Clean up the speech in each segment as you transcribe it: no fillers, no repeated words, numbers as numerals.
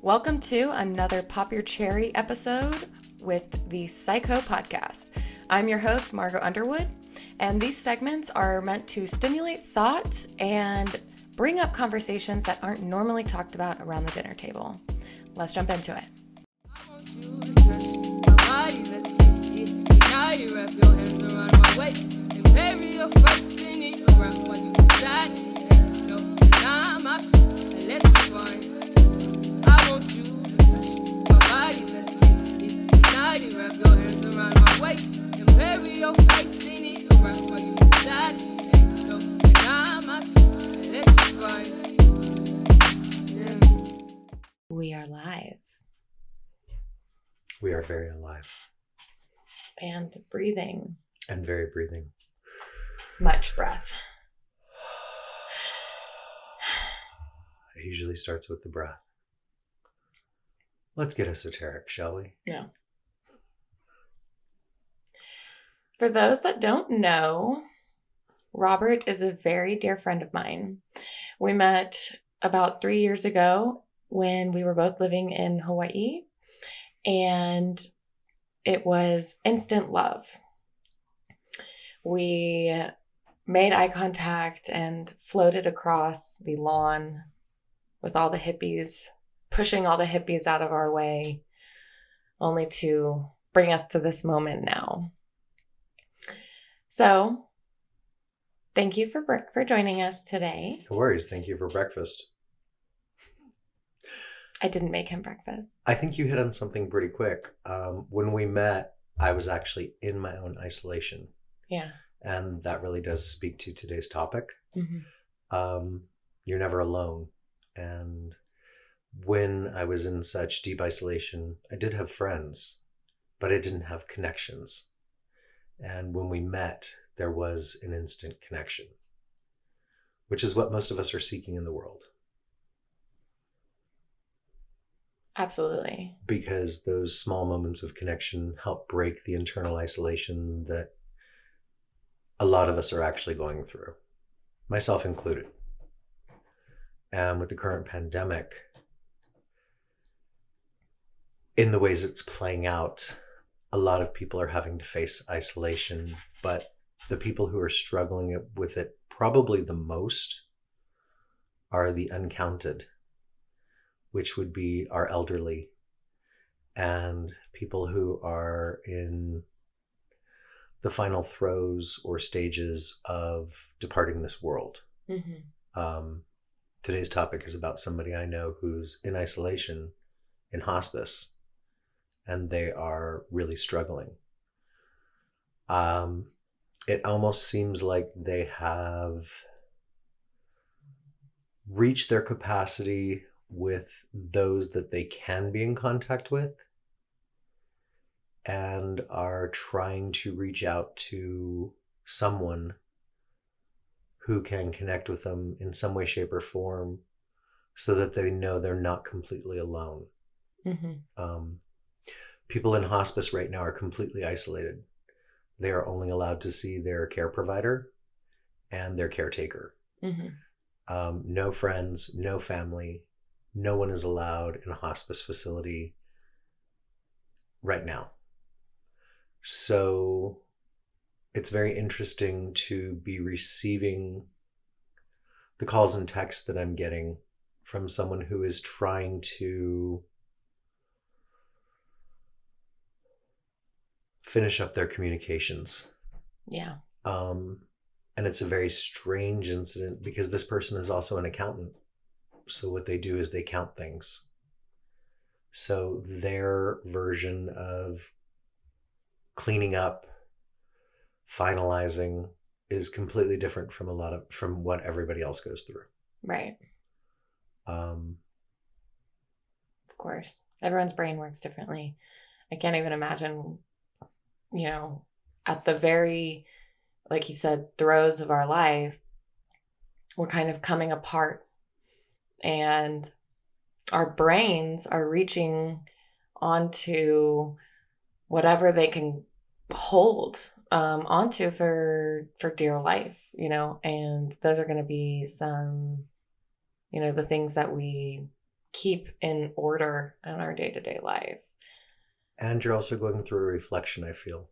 Welcome to another Pop Your Cherry episode with the Psycho Podcast. I'm your host, Margot Underwood, and these segments are meant to stimulate thought and bring up conversations that aren't normally talked about around the dinner table. Let's jump into it. I want you to touch my body, let's get it. Now you wrap your hands around my waist and bury your face in it around while you decide. And you know that I'm my shit, and let's be fine. I want you to touch my body, let's get it. Now you wrap your hands around my waist and bury your face in it around while you decide. And you know that I'm my shit, and let's be fine. Yeah. We are live We are very alive and breathing. and very breathing. Much breath. It usually starts with the breath. Let's get esoteric, shall we? Yeah. For those that don't know, Robert is a very dear friend of mine. We met about 3 years ago when we were both living in Hawaii, and it was instant love. We made eye contact and floated across the lawn with all the hippies, pushing all the hippies out of our way, only to bring us to this moment now. So, thank you for joining us today. No worries. Thank you for breakfast. I didn't make him breakfast. I think you hit on something pretty quick. When we met, I was actually in my own isolation. Yeah. And that really does speak to today's topic. Mm-hmm. You're never alone. And when I was in such deep isolation, I did have friends, but I didn't have connections. And when we met, there was an instant connection, which is what most of us are seeking in the world. Absolutely. Because those small moments of connection help break the internal isolation that a lot of us are actually going through, myself included. And with the current pandemic, in the ways it's playing out, a lot of people are having to face isolation, but the people who are struggling with it probably the most are the uncounted, which would be our elderly and people who are in the final throes or stages of departing this world. Mm-hmm. Today's topic is about somebody I know who's in isolation in hospice, and they are really struggling. It almost seems like they have reached their capacity with those that they can be in contact with and are trying to reach out to someone who can connect with them in some way, shape, or form so that they know they're not completely alone. Mm-hmm. People in hospice right now are completely isolated. They are only allowed to see their care provider and their caretaker. Mm-hmm. No friends, no family. No one is allowed in a hospice facility right now. So it's very interesting to be receiving the calls and texts that I'm getting from someone who is trying to finish up their communications. Yeah. And it's a very strange incident because this person is also an accountant. So what they do is they count things. So their version of cleaning up, finalizing is completely different from what everybody else goes through. Right. Of course. Everyone's brain works differently. I can't even imagine, at the very, like you said, throes of our life, we're kind of coming apart. And our brains are reaching onto whatever they can hold onto for dear life, and those are going to be some, the things that we keep in order in our day-to-day life. And you're also going through a reflection, I feel.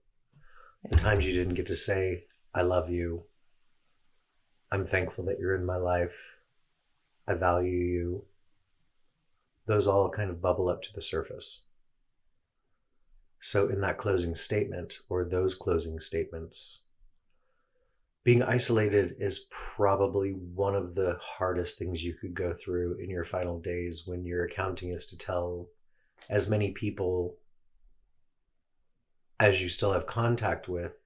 The times you didn't get to say, I love you. I'm thankful that you're in my life. I value you. Those all kind of bubble up to the surface. So in that closing statement, or those closing statements, being isolated is probably one of the hardest things you could go through in your final days, when your accounting is to tell as many people as you still have contact with,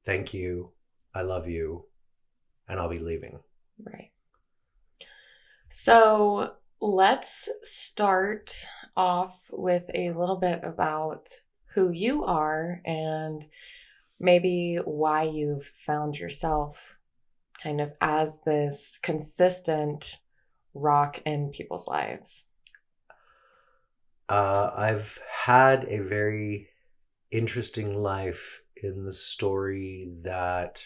thank you, I love you, and I'll be leaving. Right. So let's start off with a little bit about who you are and maybe why you've found yourself kind of as this consistent rock in people's lives. I've had a very interesting life in the story that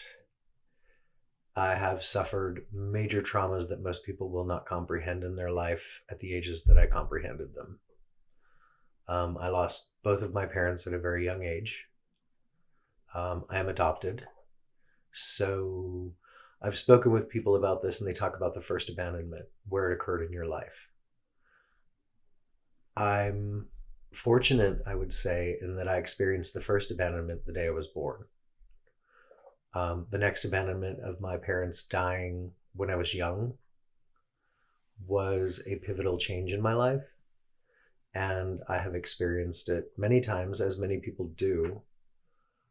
I have suffered major traumas that most people will not comprehend in their life at the ages that I comprehended them. I lost both of my parents at a very young age. I am adopted. So I've spoken with people about this, and they talk about the first abandonment, where it occurred in your life. I'm fortunate, I would say, in that I experienced the first abandonment the day I was born. The next abandonment of my parents dying when I was young was a pivotal change in my life. And I have experienced it many times, as many people do,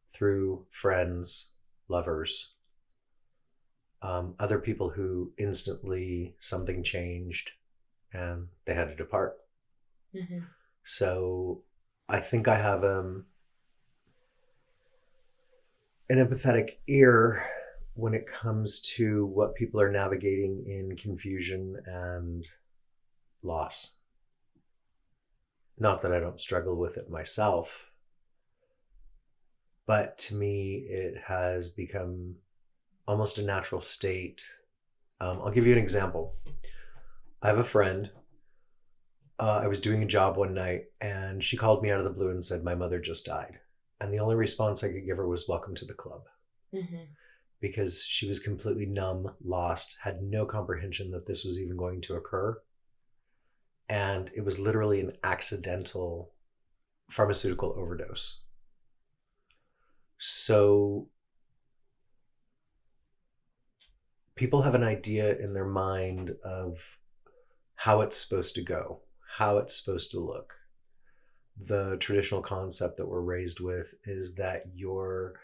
through friends, lovers, other people who instantly something changed and they had to depart. Mm-hmm. So I think I have an empathetic ear when it comes to what people are navigating in confusion and loss. Not that I don't struggle with it myself, but to me, it has become almost a natural state. I'll give you an example. I have a friend. I was doing a job one night, and she called me out of the blue and said, my mother just died. And the only response I could give her was, welcome to the club. Mm-hmm. Because she was completely numb, lost, had no comprehension that this was even going to occur. And it was literally an accidental pharmaceutical overdose. So people have an idea in their mind of how it's supposed to go, how it's supposed to look. The traditional concept that we're raised with is that your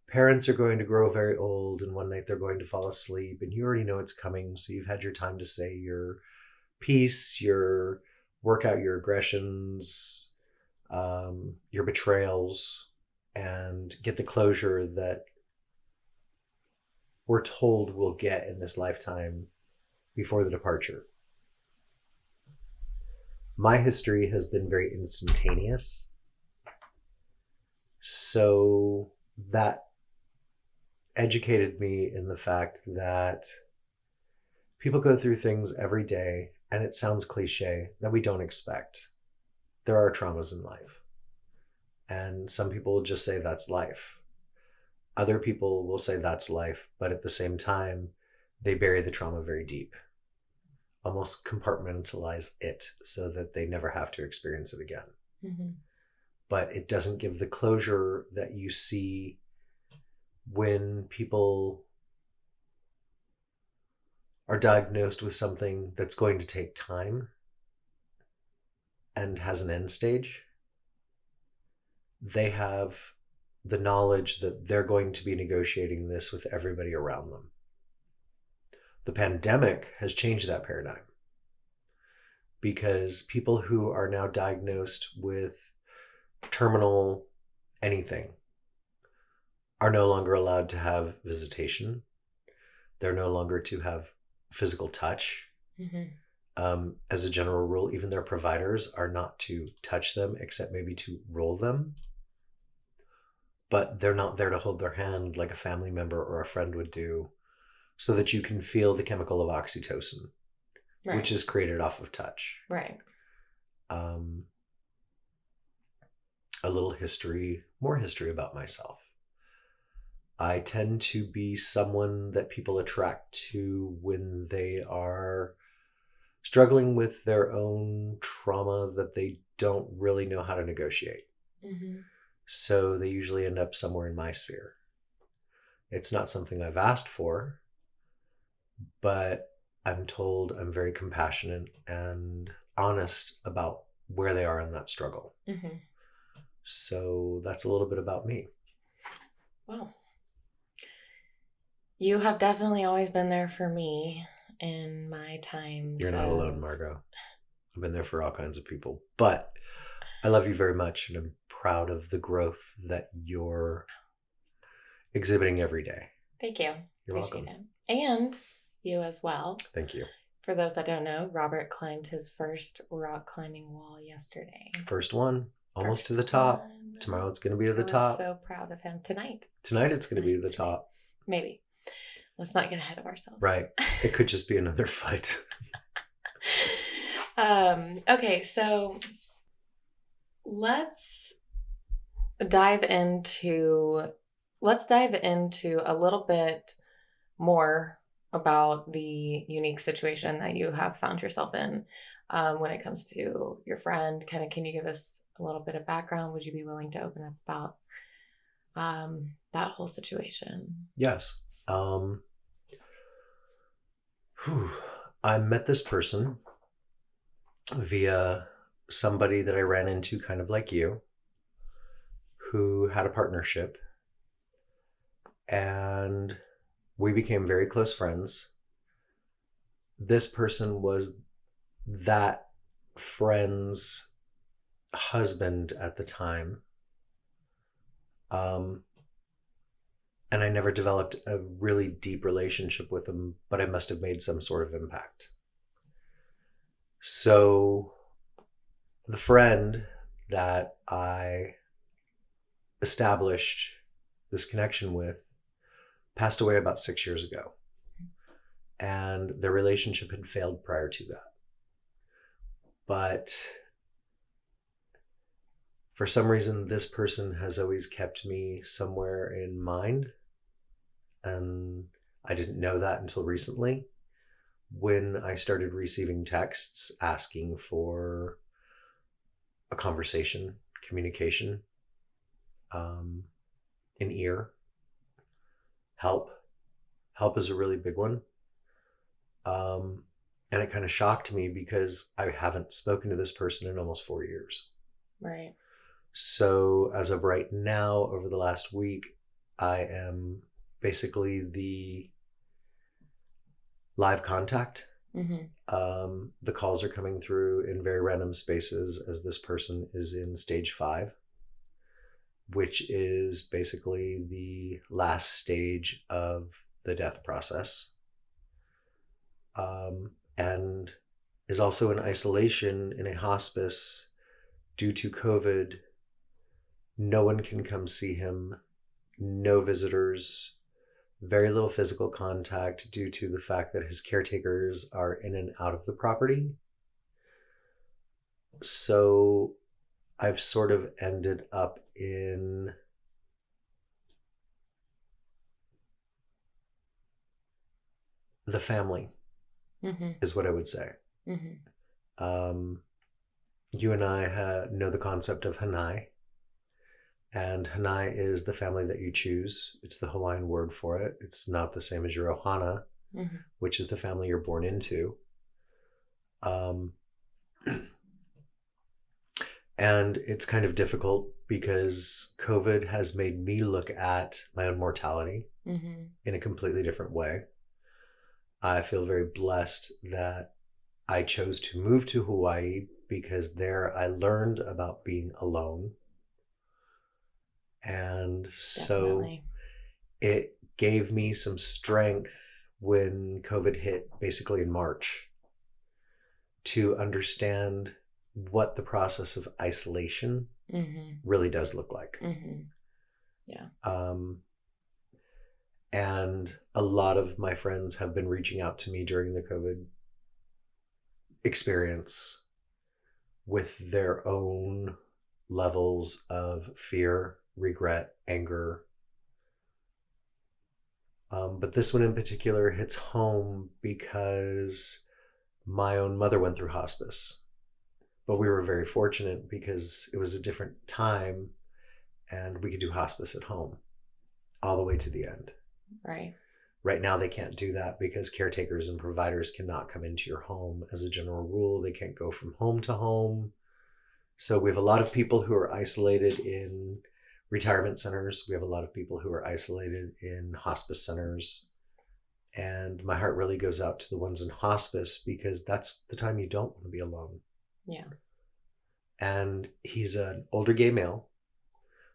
parents are going to grow very old, and one night they're going to fall asleep, and you already know it's coming. So you've had your time to say your piece, work out your aggressions, your betrayals, and get the closure that we're told we'll get in this lifetime before the departure. My history has been very instantaneous. So that educated me in the fact that people go through things every day, and it sounds cliche, that we don't expect. There are traumas in life. And some people will just say that's life. Other people will say that's life, but at the same time, they bury the trauma very deep, almost compartmentalize it so that they never have to experience it again. Mm-hmm. But it doesn't give the closure that you see when people are diagnosed with something that's going to take time and has an end stage. They have the knowledge that they're going to be negotiating this with everybody around them. The pandemic has changed that paradigm, because people who are now diagnosed with terminal anything are no longer allowed to have visitation. They're no longer to have physical touch. Mm-hmm. As a general rule, even their providers are not to touch them, except maybe to roll them. But they're not there to hold their hand like a family member or a friend would do, so that you can feel the chemical of oxytocin. Right. which is created off of touch. Right. A little more history about myself. I tend to be someone that people attract to when they are struggling with their own trauma that they don't really know how to negotiate. Mm-hmm. So they usually end up somewhere in my sphere. It's not something I've asked for, but I'm told I'm very compassionate and honest about where they are in that struggle. Mm-hmm. So that's a little bit about me. Well, you have definitely always been there for me in my times. You're not alone, Margot. I've been there for all kinds of people, but I love you very much, and I'm proud of the growth that you're exhibiting every day. Thank you. You're Appreciate welcome. it. And you as well. Thank you. For those that don't know, Robert climbed his first rock climbing wall yesterday. First one, almost First to the top. one. Tomorrow it's going to be to the I was top. so proud of him. Tonight it's going to be to the top. Maybe. Let's not get ahead of ourselves. Right. It could just be another fight. Okay, so let's dive into a little bit more about the unique situation that you have found yourself in when it comes to your friend. Kind of, can you give us a little bit of background? Would you be willing to open up about that whole situation? Yes. I met this person via somebody that I ran into kind of like you, who had a partnership, and we became very close friends. This person was that friend's husband at the time. And I never developed a really deep relationship with him, but I must have made some sort of impact. So the friend that I established this connection with passed away about 6 years ago. And their relationship had failed prior to that. But for some reason, this person has always kept me somewhere in mind. And I didn't know that until recently, when I started receiving texts asking for a conversation, communication, an ear, help. Help is a really big one. And it kind of shocked me because I haven't spoken to this person in almost 4 years. Right. So as of right now, over the last week, I am basically the live contact. Mm-hmm. The calls are coming through in very random spaces as this person is in stage 5, which is basically the last stage of the death process. And is also in isolation in a hospice due to COVID. No one can come see him, no visitors, very little physical contact due to the fact that his caretakers are in and out of the property. So I've sort of ended up in the family, Mm-hmm. is what I would say. Mm-hmm. You and I know the concept of Hanai. And Hanai is the family that you choose. It's the Hawaiian word for it. It's not the same as your Ohana, Mm-hmm. which is the family you're born into. And it's kind of difficult because COVID has made me look at my own mortality Mm-hmm. in a completely different way. I feel very blessed that I chose to move to Hawaii because there I learned about being alone. And so Definitely. it gave me some strength when COVID hit, basically in March, to understand what the process of isolation Mm-hmm. really does look like. Mm-hmm. Yeah. And a lot of my friends have been reaching out to me during the COVID experience with their own levels of fear, regret, anger. But this one in particular hits home because my own mother went through hospice. But we were very fortunate because it was a different time and we could do hospice at home all the way to the end. Right. Right now, they can't do that because caretakers and providers cannot come into your home as a general rule. They can't go from home to home. So we have a lot of people who are isolated in retirement centers. We have a lot of people who are isolated in hospice centers. And my heart really goes out to the ones in hospice because that's the time you don't want to be alone. Yeah. And he's an older gay male,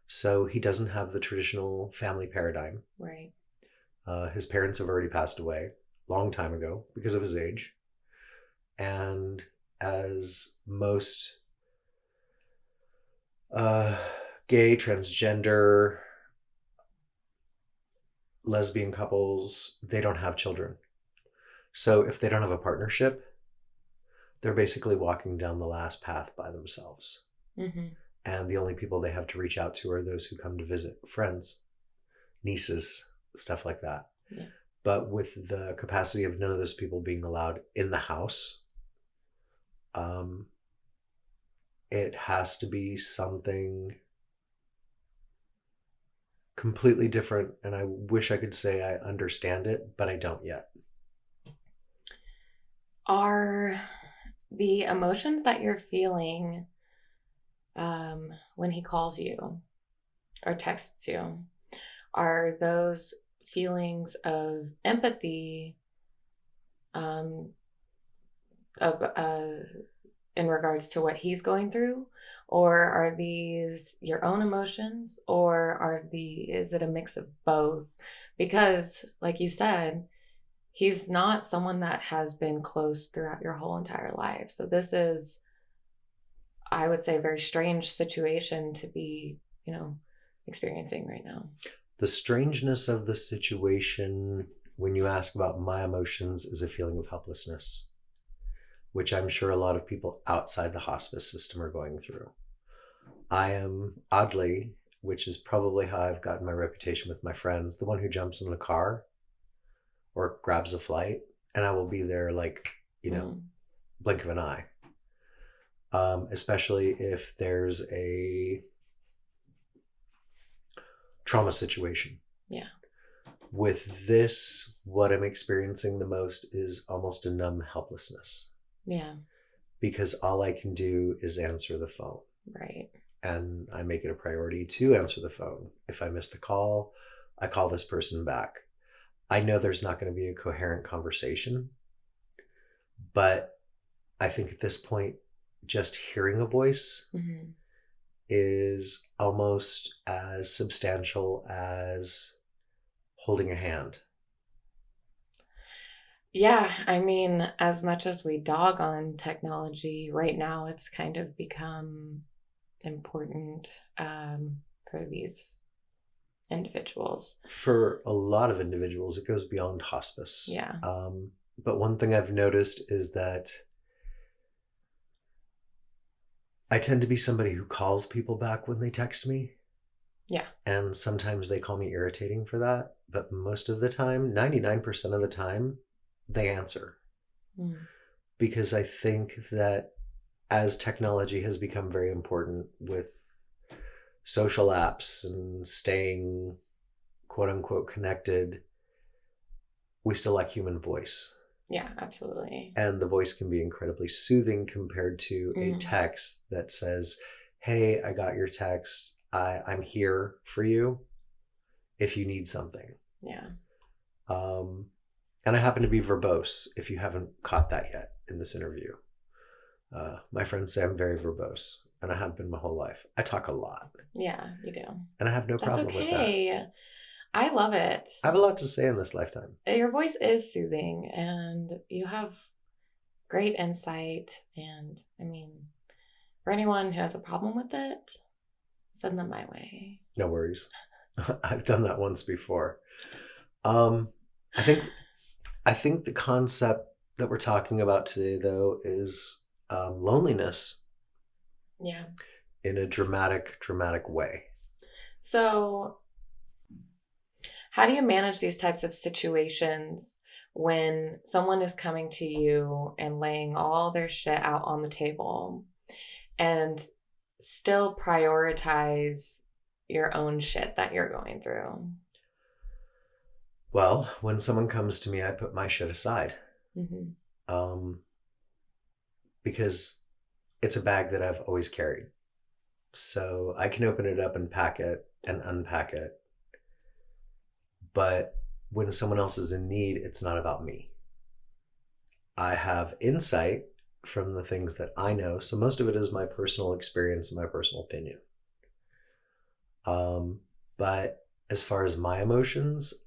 so he doesn't have the traditional family paradigm. Right. His parents have already passed away a long time ago because of his age. And as most gay, transgender, lesbian couples, they don't have children. So if they don't have a partnership, they're basically walking down the last path by themselves. Mm-hmm. And the only people they have to reach out to are those who come to visit, friends, nieces, stuff like that. Yeah. But with the capacity of none of those people being allowed in the house, it has to be something completely different. And I wish I could say I understand it, but I don't yet. Are the emotions that you're feeling when he calls you or texts you, are those feelings of empathy in regards to what he's going through, or are these your own emotions, or is it a mix of both? Because like you said, he's not someone that has been close throughout your whole entire life. So this is, I would say, a very strange situation to be, experiencing right now. The strangeness of the situation, when you ask about my emotions, is a feeling of helplessness, which I'm sure a lot of people outside the hospice system are going through. I am, oddly, which is probably how I've gotten my reputation with my friends, the one who jumps in the car or grabs a flight, and I will be there like, blink of an eye. Especially if there's a trauma situation. Yeah. With this, what I'm experiencing the most is almost a numb helplessness. Yeah. Because all I can do is answer the phone. Right. And I make it a priority to answer the phone. If I miss the call, I call this person back. I know there's not going to be a coherent conversation, but I think at this point, just hearing a voice is almost as substantial as holding a hand. Yeah, I mean, as much as we dog on technology, right now it's kind of become important for these individuals. For a lot of individuals, it goes beyond hospice. Yeah. But one thing I've noticed is that I tend to be somebody who calls people back when they text me. Yeah. And sometimes they call me irritating for that. But most of the time, 99% of the time, they answer. Because I think that as technology has become very important with social apps and staying quote unquote connected, we still like human voice. Yeah, absolutely. And the voice can be incredibly soothing compared to a text that says, hey, I got your text. I'm here for you if you need something. Yeah. And I happen to be verbose, if you haven't caught that yet in this interview. My friends say I'm very verbose, and I have been my whole life. I talk a lot. Yeah, you do. And I have no problem with that. I love it. I have a lot to say in this lifetime. Your voice is soothing, and you have great insight. And I mean, for anyone who has a problem with it, send them my way. No worries. I've done that once before. I think the concept that we're talking about today, though, is loneliness Yeah. in a dramatic way. So, how do you manage these types of situations when someone is coming to you and laying all their shit out on the table and still prioritize your own shit that you're going through? Well, when someone comes to me, I put my shit aside, Mm-hmm. because it's a bag that I've always carried. So I can open it up and pack it and unpack it. But when someone else is in need, it's not about me. I have insight from the things that I know. So most of it is my personal experience and my personal opinion. But as far as my emotions,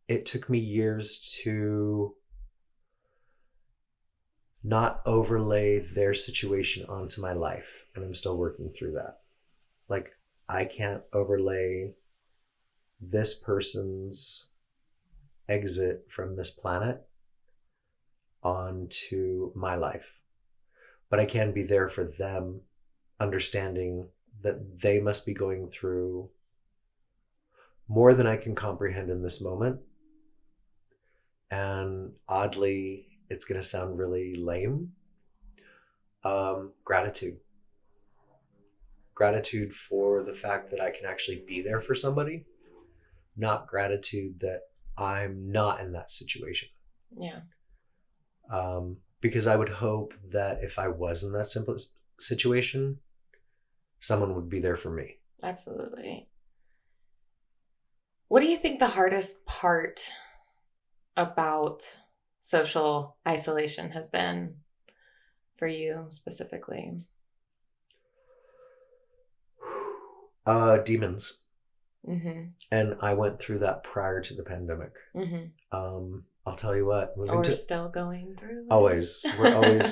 it took me years to not overlay their situation onto my life. And I'm still working through that. Like, I can't overlay this person's exit from this planet onto my life. But I can be there for them, understanding that they must be going through more than I can comprehend in this moment. And oddly, it's going to sound really lame. Gratitude. Gratitude for the fact that I can actually be there for somebody, not gratitude that I'm not in that situation. Yeah. Because I would hope that if I was in that simple situation, someone would be there for me. Absolutely. What do you think the hardest part about social isolation has been for you specifically? Demons. Mm-hmm. And I went through that prior to the pandemic. Mm-hmm. I'll tell you what. Or still going through it? Always.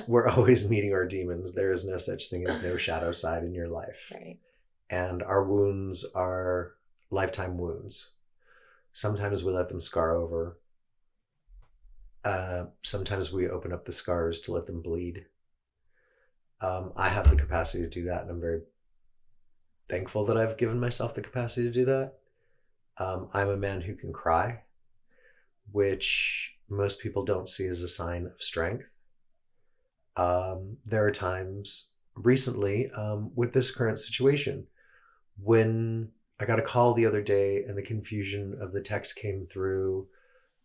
We're always meeting our demons. There is no such thing as no shadow side in your life. Right. And our wounds are lifetime wounds. Sometimes we let them scar over. Sometimes we open up the scars to let them bleed. I have the capacity to do that, and I'm very thankful that I've given myself the capacity to do that. I'm a man who can cry, which most people don't see as a sign of strength. There are times recently with this current situation when I got a call the other day and the confusion of the text came through.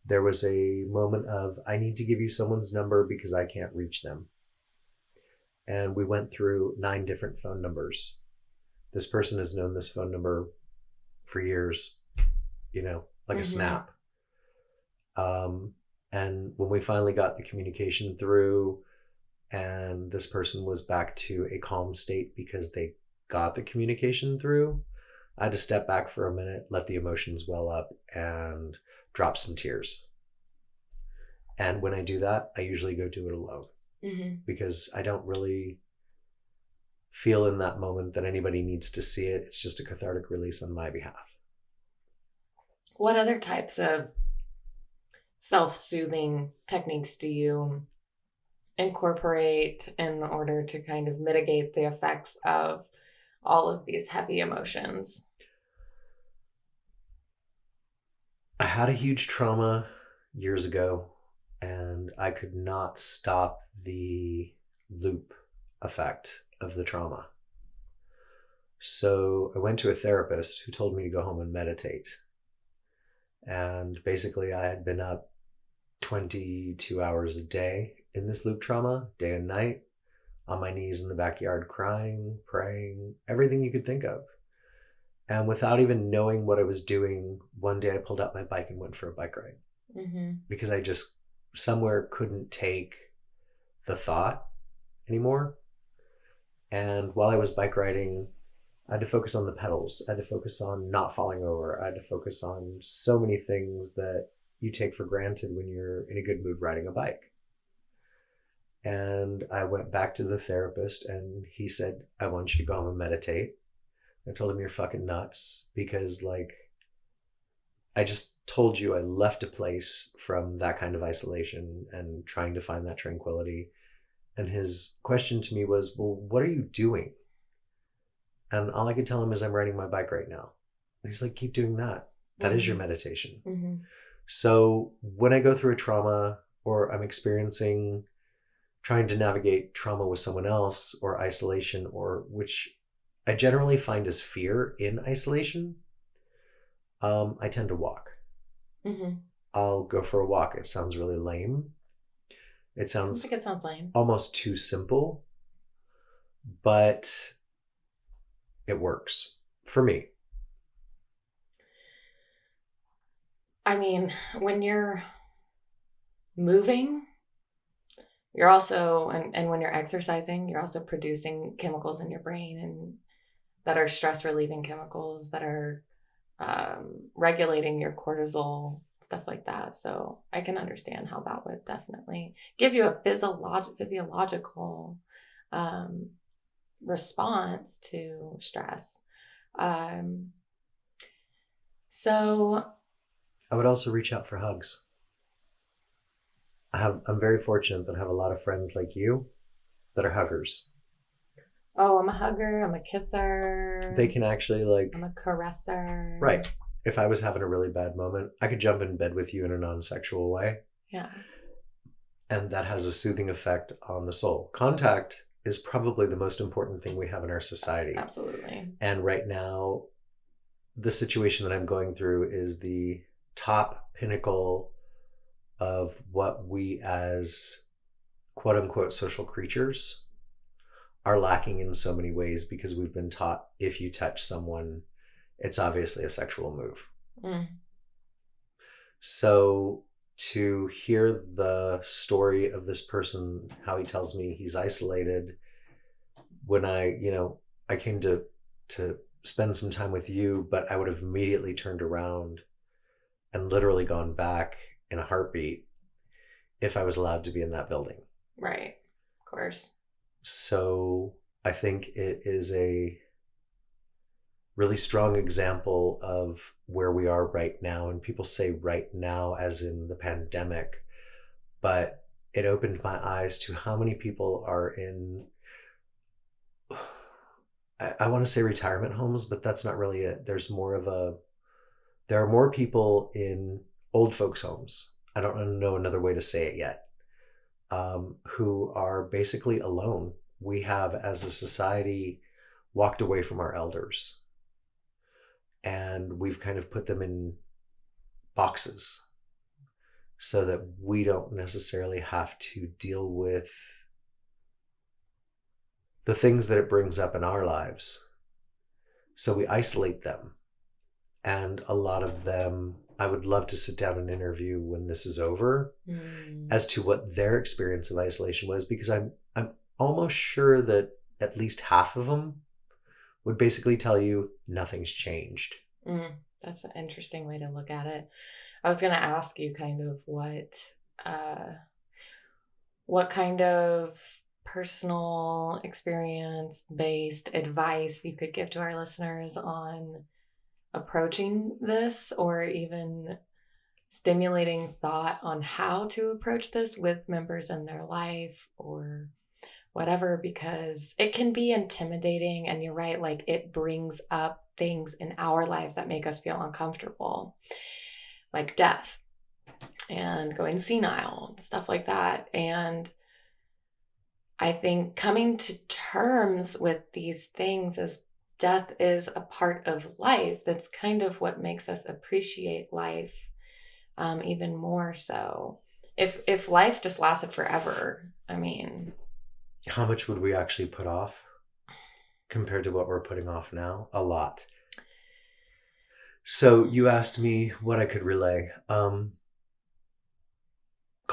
There was a moment of, I need to give you someone's number because I can't reach them. And we went through 9 different phone numbers. This person has known this phone number for years, like a snap. And when we finally got the communication through and this person was back to a calm state because they got the communication through, I had to step back for a minute, let the emotions well up, and drop some tears. And when I do that, I usually go do it alone. Mm-hmm. Because I don't really feel in that moment that anybody needs to see it. It's just a cathartic release on my behalf. What other types of self-soothing techniques do you incorporate in order to kind of mitigate the effects of all of these heavy emotions? I had a huge trauma years ago, and I could not stop the loop effect of the trauma. So I went to a therapist who told me to go home and meditate. And basically I had been up 22 hours a day in this loop trauma, day and night, on my knees in the backyard, crying, praying, everything you could think of. And without even knowing what I was doing, one day I pulled out my bike and went for a bike ride. Mm-hmm. Because I just somewhere couldn't take the thought anymore. And while I was bike riding, I had to focus on the pedals. I had to focus on not falling over. I had to focus on so many things that you take for granted when you're in a good mood riding a bike. And I went back to the therapist and he said, I want you to go home and meditate. I told him, you're fucking nuts, because I just told you I left a place from that kind of isolation and trying to find that tranquility. And his question to me was, well, what are you doing? And all I could tell him is, I'm riding my bike right now. And he's like, keep doing that. That is your meditation. Mm-hmm. So when I go through a trauma, or I'm experiencing trying to navigate trauma with someone else, or isolation, or which I generally find is fear in isolation, I tend to walk. Mm-hmm. I'll go for a walk. It sounds really lame. It I sounds think it sounds lame. almost too simple, but it works for me. I mean, when you're moving, you're also, and when you're exercising, you're also producing chemicals in your brain and that are stress relieving chemicals that are regulating your cortisol, stuff like that. So I can understand how that would definitely give you a physiological response to stress. So I would also reach out for hugs. I'm very fortunate that I have a lot of friends like you that are huggers. oh, I'm a hugger, I'm a kisser. They can actually I'm a caresser. right. If I was having a really bad moment, I could jump in bed with you in a non-sexual way. Yeah. And that has a soothing effect on the soul. Contact is probably the most important thing we have in our society. Absolutely. And right now, the situation that I'm going through is the top pinnacle of what we as quote unquote social creatures are lacking in so many ways, because we've been taught if you touch someone, it's obviously a sexual move. Mm. So to hear the story of this person, how he tells me he's isolated, when I came to spend some time with you, but I would have immediately turned around and literally gone back in a heartbeat if I was allowed to be in that building. Right. Of course. So I think it is a really strong example of where we are right now. And people say right now as in the pandemic, but it opened my eyes to how many people are in, I want to say retirement homes, but that's not really it. There are more people in old folks' homes. I don't know another way to say it yet. Who are basically alone. We have, as a society, walked away from our elders. And we've kind of put them in boxes so that we don't necessarily have to deal with the things that it brings up in our lives. So we isolate them. And a lot of them, I would love to sit down and interview when this is over as to what their experience of isolation was, because I'm almost sure that at least half of them would basically tell you nothing's changed. That's an interesting way to look at it. I was going to ask you kind of what kind of personal experience based advice you could give to our listeners on approaching this, or even stimulating thought on how to approach this with members in their life or whatever, because it can be intimidating. And you're right, like it brings up things in our lives that make us feel uncomfortable, like death and going senile, stuff like that. And I think coming to terms with these things as death is a part of life, that's kind of what makes us appreciate life even more so. If life just lasted forever, I mean, how much would we actually put off compared to what we're putting off now? A lot. So you asked me what I could relay. Call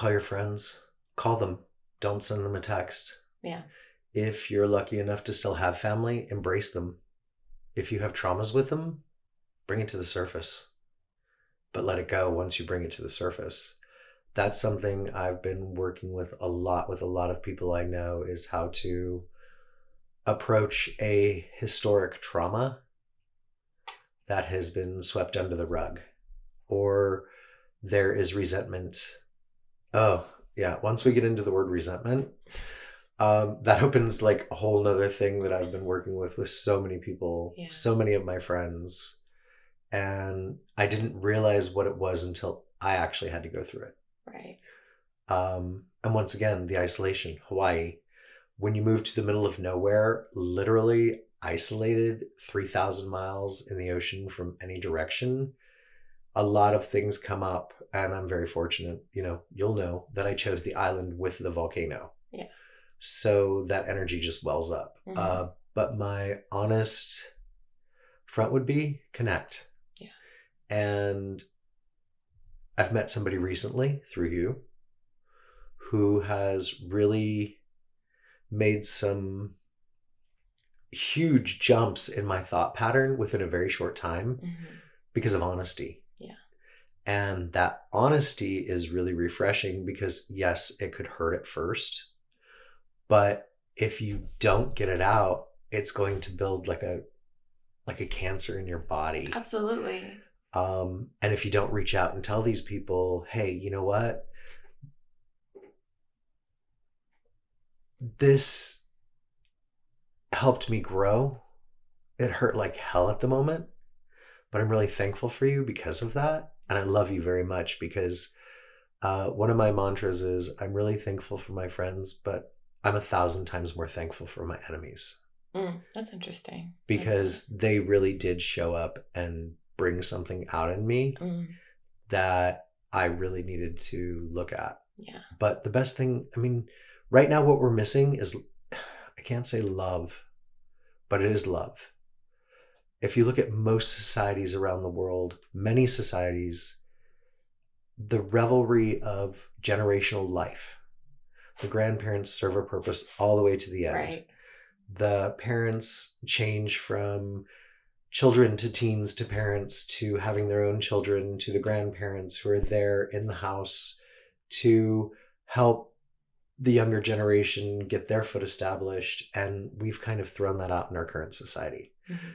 your friends. Call them. Don't send them a text. Yeah. If you're lucky enough to still have family, embrace them. If you have traumas with them, bring it to the surface. But let it go once you bring it to the surface. That's something I've been working with a lot of people I know, is how to approach a historic trauma that has been swept under the rug. or there is resentment. Oh, yeah. Once we get into the word resentment, that opens like a whole nother thing that I've been working with so many people, Yeah. so many of my friends. And I didn't realize what it was until I actually had to go through it. Right. And once again, the isolation, Hawaii, when you move to the middle of nowhere, literally isolated 3,000 miles in the ocean from any direction, a lot of things come up. And I'm very fortunate, you'll know that I chose the island with the volcano. Yeah. So that energy just wells up. Mm-hmm. But my honest front would be connect. Yeah. And I've met somebody recently through you who has really made some huge jumps in my thought pattern within a very short time because of honesty. Yeah. And that honesty is really refreshing because yes, it could hurt at first, but if you don't get it out, it's going to build like a cancer in your body. Absolutely. And if you don't reach out and tell these people, hey, you know what? This helped me grow. It hurt like hell at the moment, but I'm really thankful for you because of that. And I love you very much because one of my mantras is I'm really thankful for my friends, but I'm 1,000 times more thankful for my enemies. That's interesting. Because they really did show up and bring something out in me that I really needed to look at. Yeah. But the best thing, right now what we're missing is, I can't say love, but it is love. If you look at most societies around the world, many societies, the revelry of generational life, the grandparents serve a purpose all the way to the end. Right. The parents change from children to teens to parents to having their own children to the grandparents who are there in the house to help the younger generation get their foot established. And we've kind of thrown that out in our current society.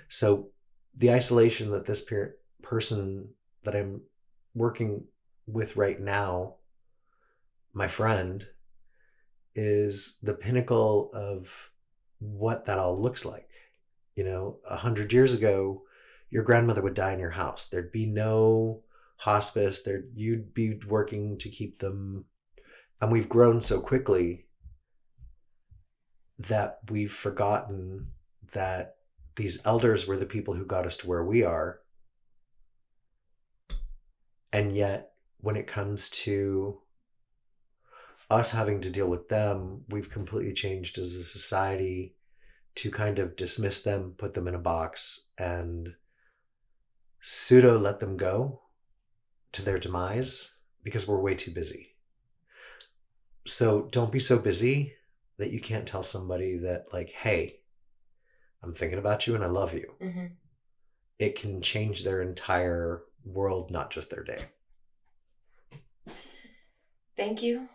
So the isolation that this person that I'm working with right now, my friend, is the pinnacle of what that all looks like. 100 years ago, your grandmother would die in your house. There'd be no hospice. You'd be working to keep them. And we've grown so quickly that we've forgotten that these elders were the people who got us to where we are. And yet, when it comes to us having to deal with them, we've completely changed as a society to kind of dismiss them, put them in a box, and pseudo let them go to their demise because we're way too busy. So don't be so busy that you can't tell somebody that, like, hey, I'm thinking about you and I love you. It can change their entire world, not just their day. Thank you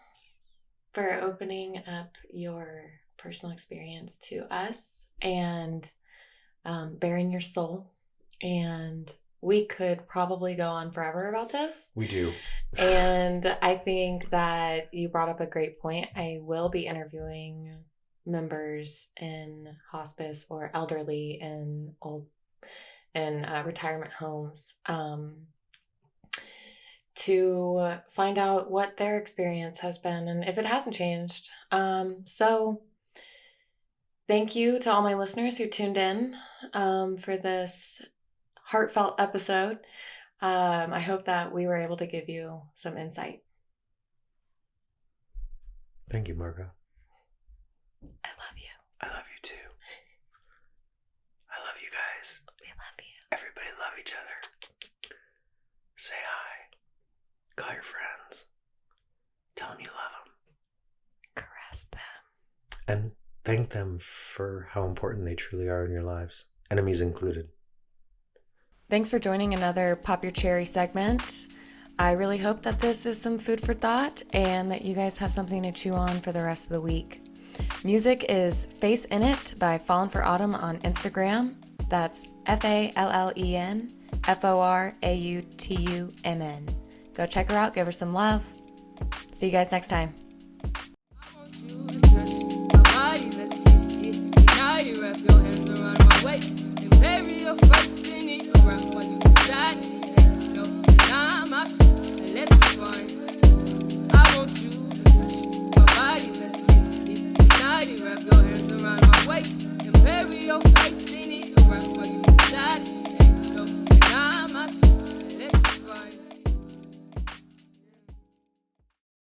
for opening up your personal experience to us and bearing your soul. And we could probably go on forever about this. We do. And I think that you brought up a great point. I will be interviewing members in hospice or elderly in retirement homes to find out what their experience has been and if it hasn't changed. So thank you to all my listeners who tuned in for this heartfelt episode. I hope that we were able to give you some insight. Thank you, Margo. I love you. I love you too. I love you guys. We love you. Everybody love each other. Say hi. Call your friends. Tell them you love them. Caress them. And thank them for how important they truly are in your lives. Enemies included. Thanks for joining another Pop Your Cherry segment. I really hope that this is some food for thought and that you guys have something to chew on for the rest of the week. Music is Face In It by Fallen for Autumn on Instagram. That's FALLENFORAUTUMN. Go check her out. Give her some love. See you guys next time. Wrap your hands around my waist and bury your face in it around while you decide. No, deny my shit and let's move on. I want you to touch my body, let's get it. Wrap your hands around my waist and bury your face in it around while